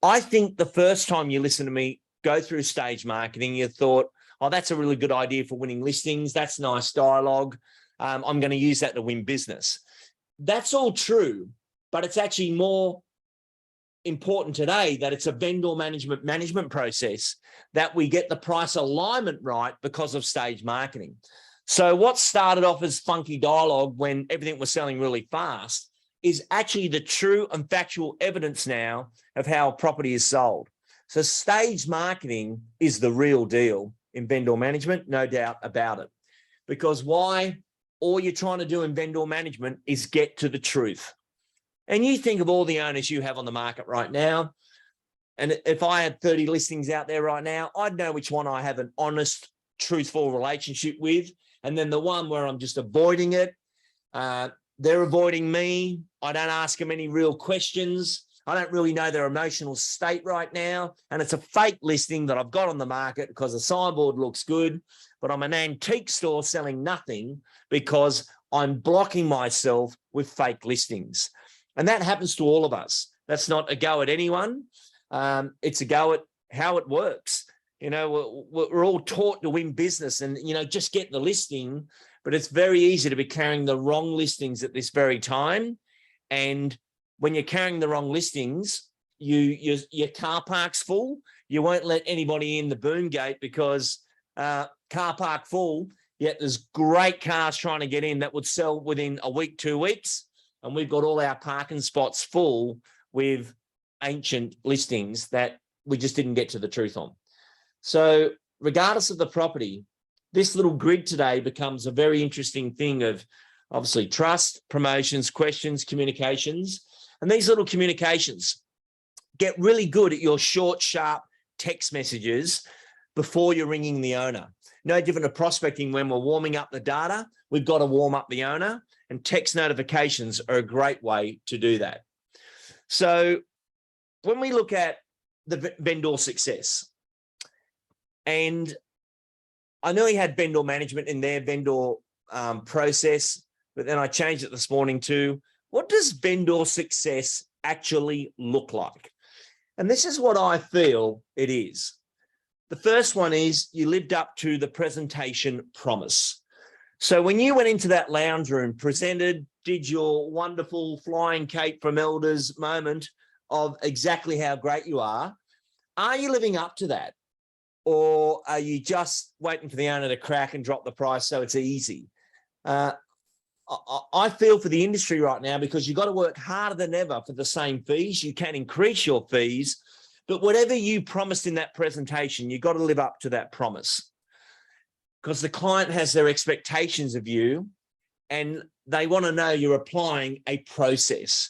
I think the first time you listened to me go through stage marketing, you thought, oh, that's a really good idea for winning listings. That's nice dialogue. I'm going to use that to win business. That's all true, but it's actually more important today that it's a vendor management process, that we get the price alignment right because of stage marketing. So what started off as funky dialogue when everything was selling really fast is actually the true and factual evidence now of how a property is sold. So stage marketing is the real deal in vendor management, no doubt about it. Because why? All you're trying to do in vendor management is get to the truth. And you think of all the owners you have on the market right now, and if I had 30 listings out there right now, I'd know which one I have an honest, truthful relationship with, and then the one where I'm just avoiding it. They're avoiding me. I don't ask them any real questions. I don't really know their emotional state right now. And it's a fake listing that I've got on the market because the signboard looks good, but I'm an antique store selling nothing because I'm blocking myself with fake listings. And that happens to all of us. That's not a go at anyone. It's a go at how it works. You know, we're all taught to win business and, you know, just get the listing, but it's very easy to be carrying the wrong listings at this very time. And when you're carrying the wrong listings, your car park's full. You won't let anybody in the boom gate because car park full, yet there's great cars trying to get in that would sell within a week, 2 weeks. And we've got all our parking spots full with ancient listings that we just didn't get to the truth on. So regardless of the property, this little grid today becomes a very interesting thing of obviously trust, promotions, questions, communications. And these little communications, get really good at your short, sharp text messages before you're ringing the owner. No different to prospecting when we're warming up the data. We've got to warm up the owner, and text notifications are a great way to do that. So when we look at the vendor success, and I nearly had vendor management in their vendor process, but then I changed it this morning to, what does vendor success actually look like? And this is what I feel it is. The first one is you lived up to the presentation promise. So when you went into that lounge room, presented, did your wonderful flying cape from elders moment of exactly how great you are you living up to that? Or are you just waiting for the owner to crack and drop the price so it's easy? I feel for the industry right now because you've got to work harder than ever for the same fees. You can increase your fees, but whatever you promised in that presentation, you've got to live up to that promise, because the client has their expectations of you and they want to know you're applying a process.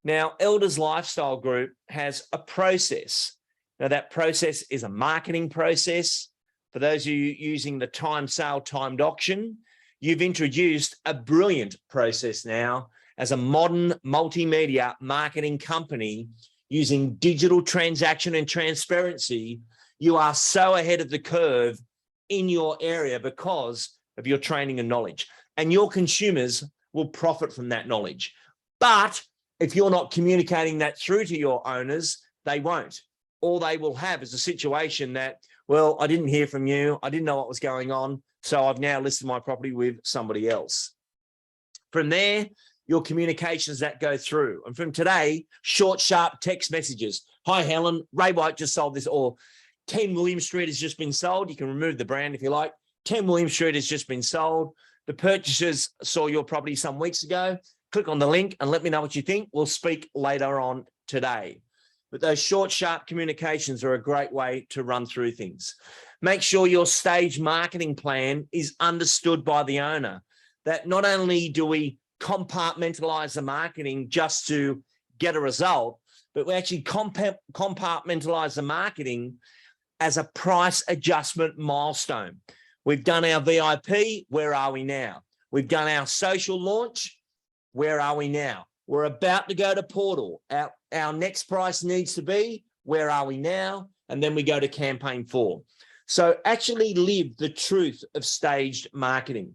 Now, Elders Lifestyle Group has a process. Now, that process is a marketing process. For those of you using the time sale timed auction, you've introduced a brilliant process now as a modern multimedia marketing company using digital transaction and transparency. You are so ahead of the curve in your area because of your training and knowledge, and your consumers will profit from that knowledge. But if you're not communicating that through to your owners, they won't. All they will have is a situation that, well, I didn't hear from you. I didn't know what was going on. So I've now listed my property with somebody else. From there, your communications that go through. And from today, short, sharp text messages. Hi, Helen. Ray White just sold this, or 10 William Street has just been sold. You can remove the brand if you like. 10 William Street has just been sold. The purchasers saw your property some weeks ago. Click on the link and let me know what you think. We'll speak later on today. But those short, sharp communications are a great way to run through things. Make sure your stage marketing plan is understood by the owner, that not only do we compartmentalize the marketing just to get a result, but we actually compartmentalize the marketing as a price adjustment milestone. We've done our VIP, where are we now? We've done our social launch. Where are we now? We're about to go to portal. Our next price needs to be, where are we now? And then we go to campaign 4. So actually live the truth of staged marketing.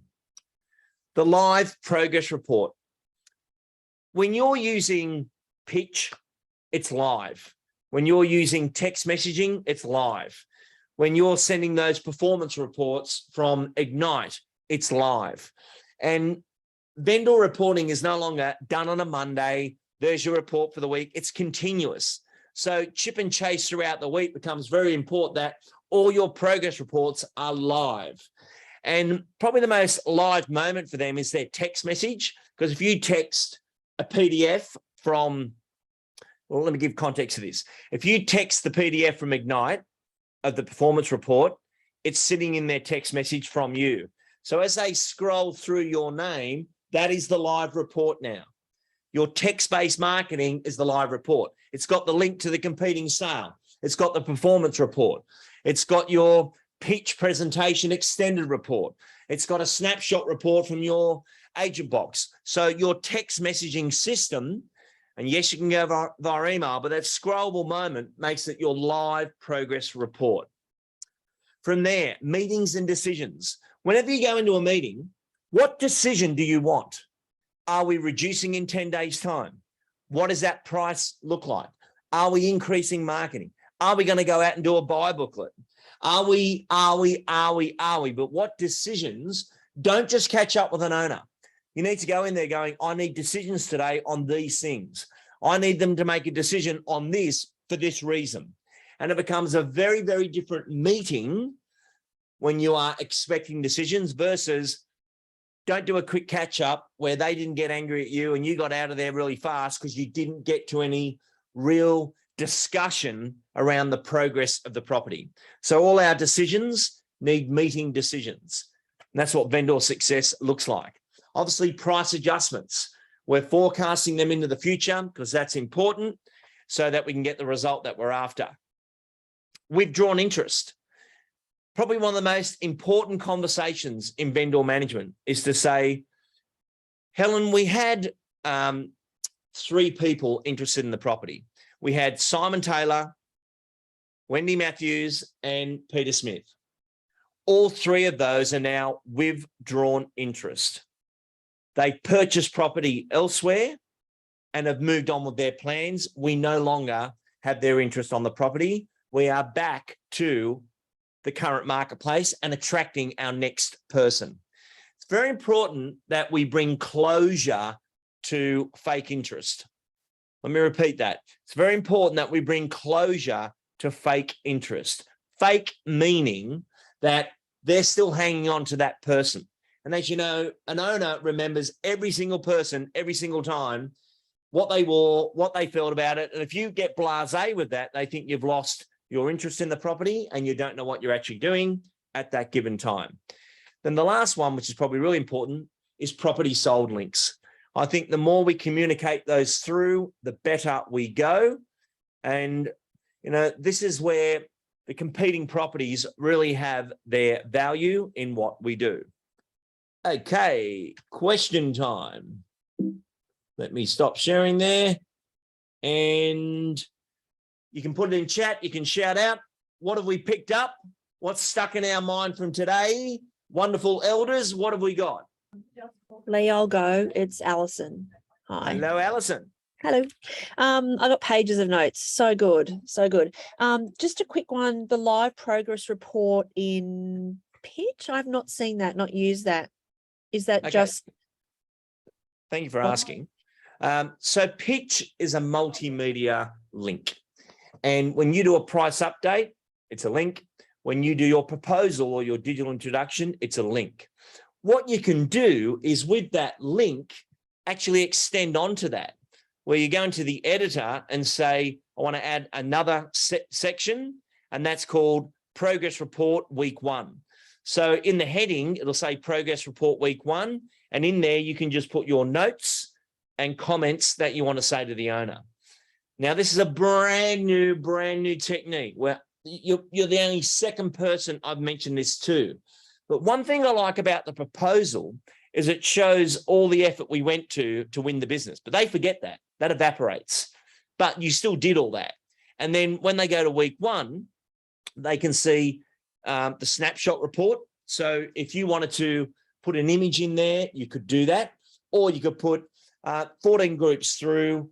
The live progress report. When you're using pitch, it's live. When you're using text messaging, it's live. When you're sending those performance reports from Ignite, it's live. And vendor reporting is no longer done on a Monday. There's your report for the week. It's continuous. So chip and chase throughout the week becomes very important, that all your progress reports are live. And probably the most live moment for them is their text message, because if you text a PDF from, well, let me give context to this. If you text the PDF from Ignite of the performance report, it's sitting in their text message from you. So as they scroll through your name, that is the live report now. Your text-based marketing is the live report. It's got the link to the competing sale. It's got the performance report. It's got your pitch presentation extended report. It's got a snapshot report from your agent box. So your text messaging system, and yes, you can go via email, but that scrollable moment makes it your live progress report. From there, meetings and decisions. Whenever you go into a meeting, what decision do you want? Are we reducing in 10 days' time? What does that price look like? Are we increasing marketing? Are we going to go out and do a buy booklet? Are we? But what decisions? Don't just catch up with an owner. You need to go in there going, I need decisions today on these things. I need them to make a decision on this for this reason. And it becomes a very, very different meeting when you are expecting decisions versus don't do a quick catch up where they didn't get angry at you and you got out of there really fast because you didn't get to any real discussion around the progress of the property. So all our decisions need meeting decisions. And that's what vendor success looks like. Obviously, price adjustments. We're forecasting them into the future because that's important so that we can get the result that we're after. Withdrawn interest. Probably one of the most important conversations in vendor management is to say, Helen, we had 3 people interested in the property. We had Simon Taylor, Wendy Matthews, and Peter Smith. All 3 of those are now withdrawn interest. They purchased property elsewhere and have moved on with their plans. We no longer have their interest on the property. We are back to the current marketplace and attracting our next person. It's very important that we bring closure to fake interest. Let me repeat that. It's very important that we bring closure to fake interest. Fake meaning that they're still hanging on to that person. And as you know, an owner remembers every single person, every single time, what they wore, what they felt about it. And if you get blasé with that, they think you've lost your interest in the property and you don't know what you're actually doing at that given time. Then the last one, which is probably really important, is property sold links. I think the more we communicate those through, the better we go. And, you know, this is where the competing properties really have their value in what we do. Okay, question time. Let me stop sharing there. And you can put it in chat. You can shout out. What have we picked up? What's stuck in our mind from today? Wonderful elders. What have we got? Lee, I'll go. It's Alison. Hi. Hello, Alison. Hello. I got pages of notes. So good. So good. Just a quick one. The live progress report in Pitch. I've not seen that, not used that. Is that just? Thank you for asking. So Pitch is a multimedia link. And when you do a price update, it's a link. When you do your proposal or your digital introduction, it's a link. What you can do is with that link, actually extend onto that, where you go into the editor and say, I want to add another section, and that's called Progress Report Week 1. So in the heading, it'll say Progress Report Week 1, and in there you can just put your notes and comments that you want to say to the owner. Now, this is a brand new technique where you're the only second person I've mentioned this to. But one thing I like about the proposal is it shows all the effort we went to win the business. But they forget that. That evaporates. But you still did all that. And then when they go to week 1, they can see the snapshot report. So if you wanted to put an image in there, you could do that. Or you could put 14 groups through.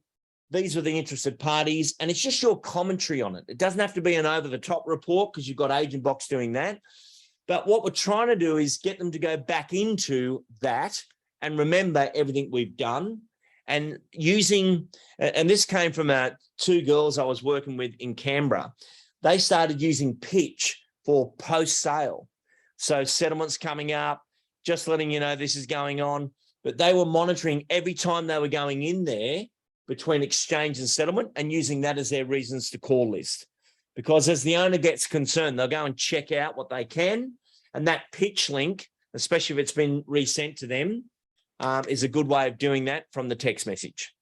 These are the interested parties. And it's just your commentary on it. It doesn't have to be an over-the-top report because you've got Agent Box doing that. But what we're trying to do is get them to go back into that and remember everything we've done. And using, and this came from 2 girls I was working with in Canberra. They started using pitch for post-sale. So settlements coming up, just letting you know this is going on. But they were monitoring every time they were going in there between exchange and settlement and using that as their reasons to call list. Because as the owner gets concerned, they'll go and check out what they can. And that pitch link, especially if it's been resent to them, is a good way of doing that from the text message.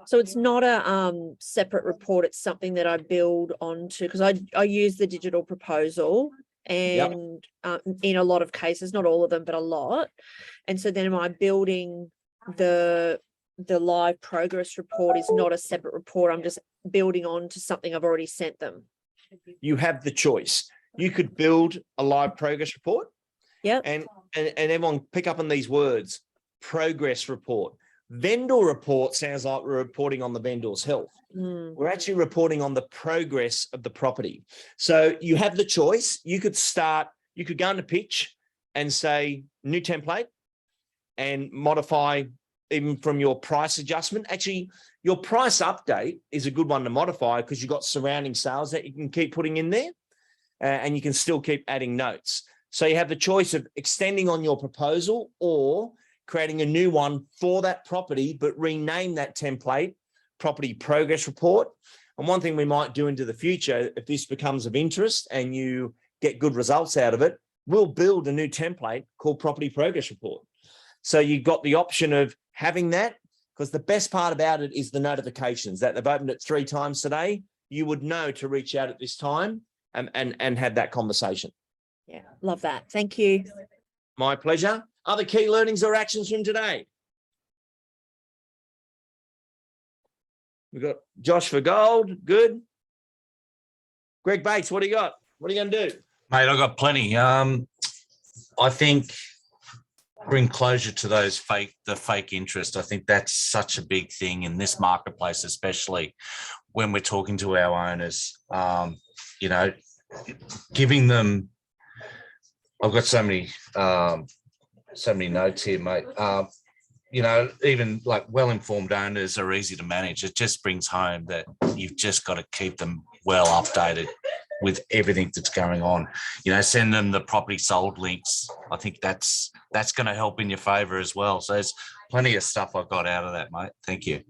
So it's not a separate report. It's something that I build onto, because I use the digital proposal and in a lot of cases, not all of them, but a lot. And so then am I building the live progress report is not a separate report. I'm just building on to something I've already sent them. You have the choice. You could build a live progress report. Yeah. And everyone pick up on these words: progress report. Vendor report sounds like we're reporting on the vendor's health. We're actually reporting on the progress of the property. So you have the choice. You could go into pitch and say new template and modify even from your price adjustment. Actually, your price update is a good one to modify because you've got surrounding sales that you can keep putting in there and you can still keep adding notes. So you have the choice of extending on your proposal or creating a new one for that property, but rename that template property progress report. And one thing we might do into the future, if this becomes of interest and you get good results out of it, we'll build a new template called property progress report. So you've got the option of having that, because the best part about it is the notifications that they've opened it 3 times today. You would know to reach out at this time and have that conversation. Yeah, love that. Thank you. My pleasure. Other key learnings or actions from today? We've got Josh for gold. Good. Greg Bates, what do you got? What are you going to do? Mate, I've got plenty. I think bring closure to the fake interest. I think that's such a big thing in this marketplace, especially when we're talking to our owners. Giving them, I've got so many notes here, mate. Even like well-informed owners are easy to manage. It just brings home that you've just got to keep them well updated with everything that's going on. Send them the property sold links. I think that's going to help in your favor as well. So there's plenty of stuff I've got out of that, mate. Thank you.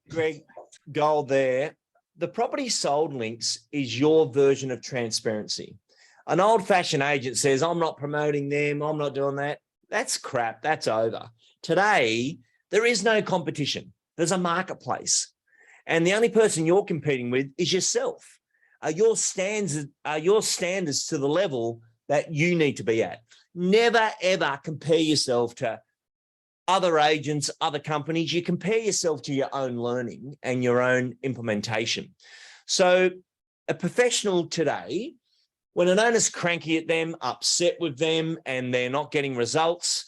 Greg, gold there. The property sold links is your version of transparency. An old-fashioned agent says, I'm not promoting them, I'm not doing that. That's crap. That's over. Today, there is no competition. There's a marketplace. And the only person you're competing with is yourself. Your standards to the level that you need to be at. Never, ever compare yourself to other agents, other companies. You compare yourself to your own learning and your own implementation. So a professional today, when an owner's cranky at them, upset with them, and they're not getting results,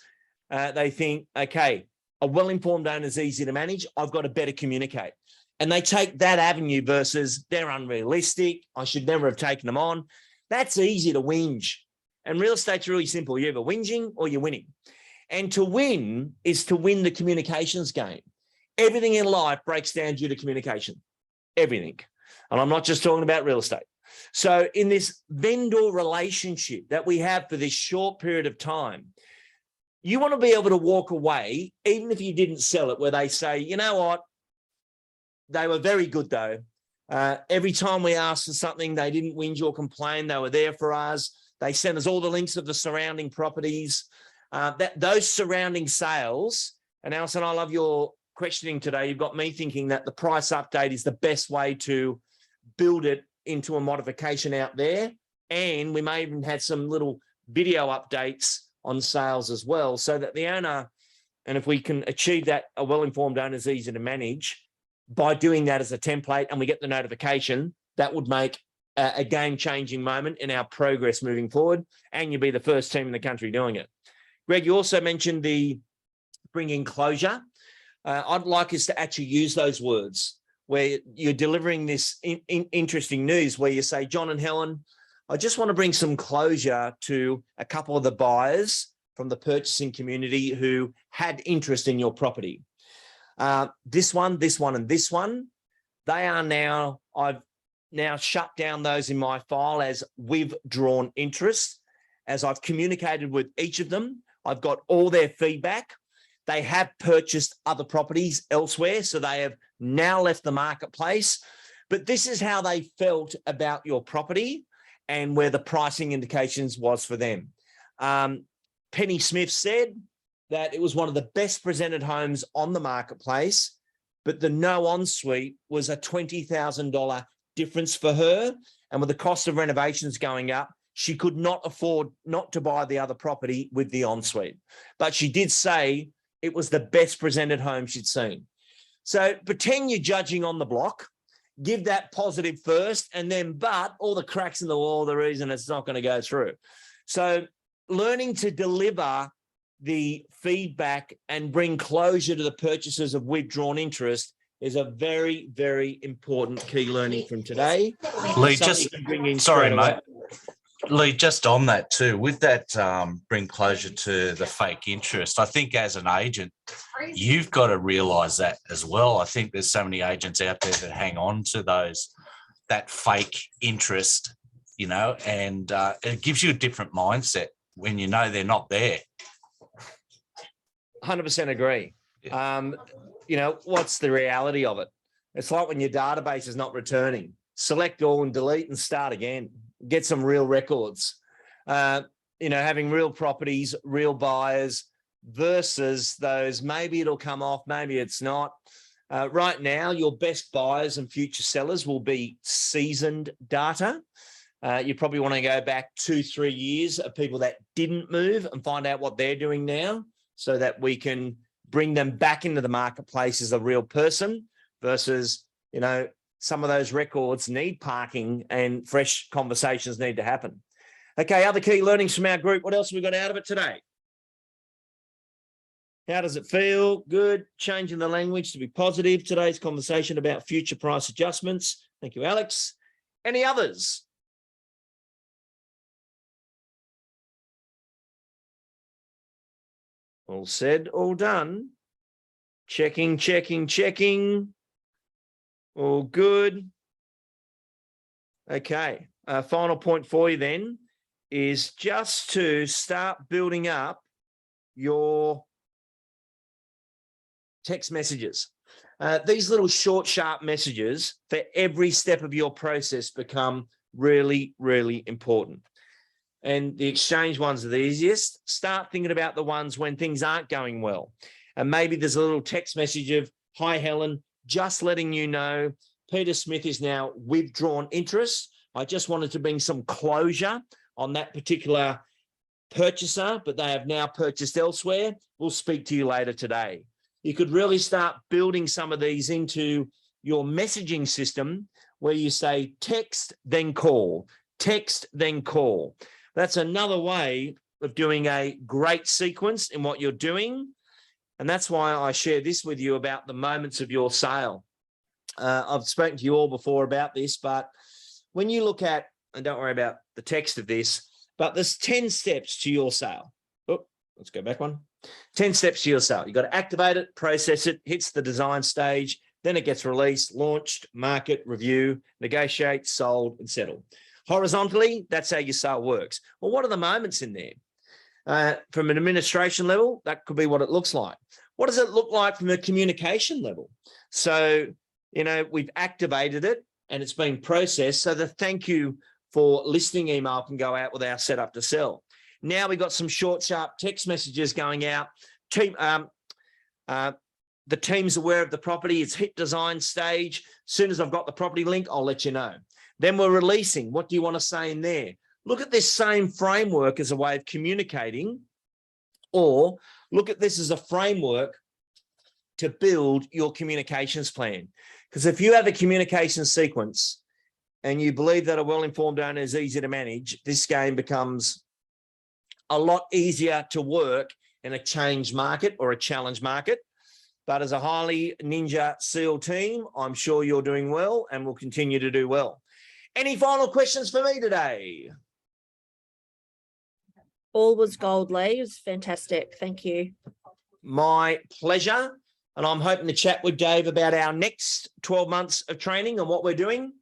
they think, okay, a well-informed owner is easy to manage. I've got to better communicate. And they take that avenue versus they're unrealistic. I should never have taken them on. That's easy to whinge. And real estate's really simple. You're either whinging or you're winning. And to win is to win the communications game. Everything in life breaks down due to communication. Everything. And I'm not just talking about real estate. So in this vendor relationship that we have for this short period of time, you want to be able to walk away, even if you didn't sell it, where they say, you know what? They were very good though. Every time we asked for something, they didn't whinge or complain. They were there for us. They sent us all the links of the surrounding properties. Those surrounding sales, and Alison, I love your questioning today. You've got me thinking that the price update is the best way to build it into a modification out there. And we may even have some little video updates on sales as well, so that the owner, and if we can achieve that, a well-informed owner is easy to manage by doing that as a template, and we get the notification, that would make a game-changing moment in our progress moving forward, and you'll be the first team in the country doing it. Greg, you also mentioned the bringing closure. I'd like us to actually use those words where you're delivering this interesting news where you say, John and Helen, I just want to bring some closure to a couple of the buyers from the purchasing community who had interest in your property. This one, and this one, they are now, I've now shut down those in my file as withdrawn interest. As I've communicated with each of them, I've got all their feedback. They have purchased other properties elsewhere, so they have now left the marketplace. But this is how they felt about your property and where the pricing indications was for them. Penny Smith said that it was one of the best presented homes on the marketplace, but the no ensuite was a $20,000 difference for her. And with the cost of renovations going up, she could not afford not to buy the other property with the ensuite. But she did say it was the best presented home she'd seen. So pretend you're judging on the block, give that positive first, and then, but all the cracks in the wall, the reason it's not going to go through. So learning to deliver the feedback and bring closure to the purchasers of withdrawn interest is a very, very important key learning from today. Lee, sorry, mate. Lee, just on that too, with that bring closure to the fake interest, I think as an agent, you've got to realise that as well. I think there's so many agents out there that hang on to that fake interest, you know, and it gives you a different mindset when you know they're not there. 100% agree. You know, what's the reality of it? It's like when your database is not returning. Select all and delete and start again. Get some real records. You know, having real properties, real buyers versus those, maybe it'll come off, maybe it's not. Right now, your best buyers and future sellers will be seasoned data. You probably want to go back 2-3 years of people that didn't move and find out what they're doing now so that we can bring them back into the marketplace as a real person versus, you know, some of those records need parking and fresh conversations need to happen. Okay, other key learnings from our group. What else have we got out of it today? How does it feel? Good. Changing the language to be positive. Today's conversation about future price adjustments. Thank you, Alex. Any others? All said, all done. Checking, checking, checking. All good. Okay. Final point for you then is just to start building up your text messages. These little short, sharp messages for every step of your process become really, really important. And the exchange ones are the easiest. Start thinking about the ones when things aren't going well. And maybe there's a little text message of, hi, Helen, just letting you know, Peter Smith is now withdrawn interest. I just wanted to bring some closure on that particular purchaser, but they have now purchased elsewhere. We'll speak to you later today. You could really start building some of these into your messaging system where you say text, then call, text, then call. That's another way of doing a great sequence in what you're doing. And that's why I share this with you about the moments of your sale. I've spoken to you all before about this, but when you look at, and don't worry about the text of this, but there's 10 steps to your sale. Oh, let's go back one. 10 steps to your sale. You've got to activate it, process it, hits the design stage, then it gets released, launched, market, review, negotiate, sold, and settle. Horizontally, that's how your sale works. Well, what are the moments in there? From an administration level, that could be what it looks like. What does it look like from a communication level? So, you know, we've activated it and it's been processed. So the thank you for listening email can go out with our setup to sell. Now we've got some short, sharp text messages going out. The team's aware of the property. It's hit design stage. As soon as I've got the property link, I'll let you know. Then we're releasing. What do you want to say in there? Look at this same framework as a way of communicating or look at this as a framework to build your communications plan. Because if you have a communication sequence and you believe that a well-informed owner is easy to manage, this game becomes a lot easier to work in a change market or a challenge market. But as a highly Ninja SEAL team, I'm sure you're doing well and will continue to do well. Any final questions for me today? All was gold, Lee. It was fantastic. Thank you. My pleasure. And I'm hoping to chat with Dave about our next 12 months of training and what we're doing.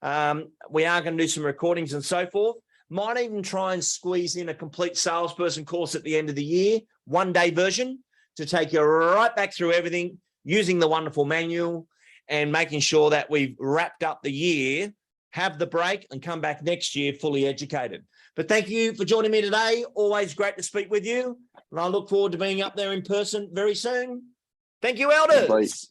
We are going to do some recordings and so forth. Might even try and squeeze in a complete salesperson course at the end of the year, 1-day version, to take you right back through everything using the wonderful manual and making sure that we've wrapped up the year, have the break and come back next year fully educated. But thank you for joining me today. Always great to speak with you. And I look forward to being up there in person very soon. Thank you, elders.